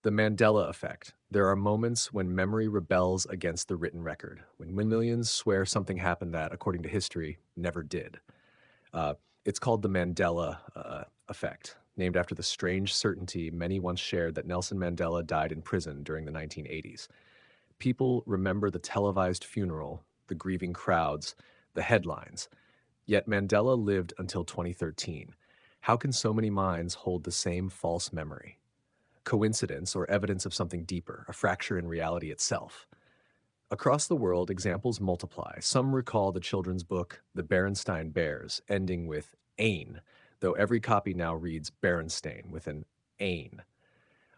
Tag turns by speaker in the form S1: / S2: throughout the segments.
S1: The Mandela Effect. There are moments when memory rebels against the written record, when millions swear something happened that, according to history, never did. Uh, it's called the Mandela Effect, named after the strange certainty many once shared that Nelson Mandela died in prison during the 1980s. People remember the televised funeral, the grieving crowds, the headlines, yet Mandela lived until 2013. How can so many minds hold the same false memory? Coincidence or evidence of something deeper, a fracture in reality itself? Across the world, examples multiply. Some recall the children's book, The Berenstain Bears, ending with Ain, though every copy now reads Berenstain with an Ain.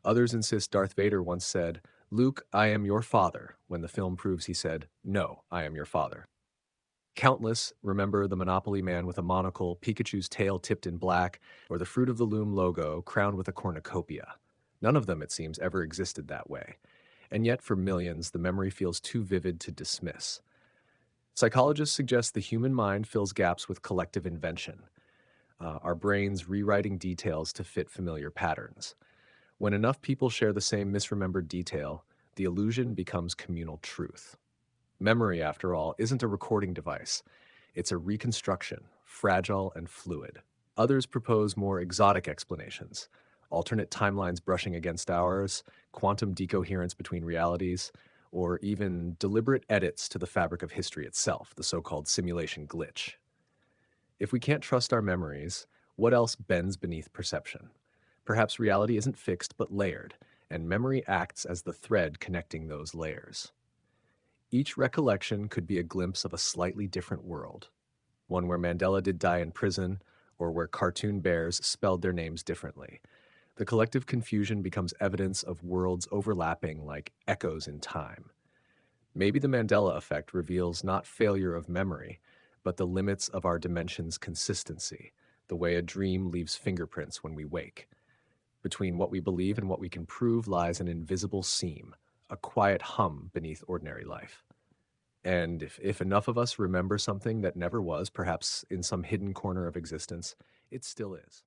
S1: Others insist Darth Vader once said, Luke, I am your father, when the film proves he said, No, I am your father. Countless remember the Monopoly man with a monocle, Pikachu's tail tipped in black, or the Fruit of the Loom logo crowned with a cornucopia. None of them, it seems, ever existed that way. And yet, for millions, the memory feels too vivid to dismiss. Psychologists suggest the human mind fills gaps with collective invention, our brains rewriting details to fit familiar patterns. When enough people share the same misremembered detail, the illusion becomes communal truth. Memory, after all, isn't a recording device. It's a reconstruction, fragile and fluid. Others propose more exotic explanations, alternate timelines brushing against ours, quantum decoherence between realities, or even deliberate edits to the fabric of history itself, the so-called simulation glitch. If we can't trust our memories, what else bends beneath perception? Perhaps reality isn't fixed but layered, and memory acts as the thread connecting those layers. Each recollection could be a glimpse of a slightly different world, one where Mandela did die in prison, or where cartoon bears spelled their names differently. The collective confusion becomes evidence of worlds overlapping like echoes in time. Maybe the Mandela effect reveals not failure of memory, but the limits of our dimension's consistency, the way a dream leaves fingerprints when we wake. Between what we believe and what we can prove lies an invisible seam, a quiet hum beneath ordinary life. And if enough of us remember something that never was, perhaps in some hidden corner of existence, it still is.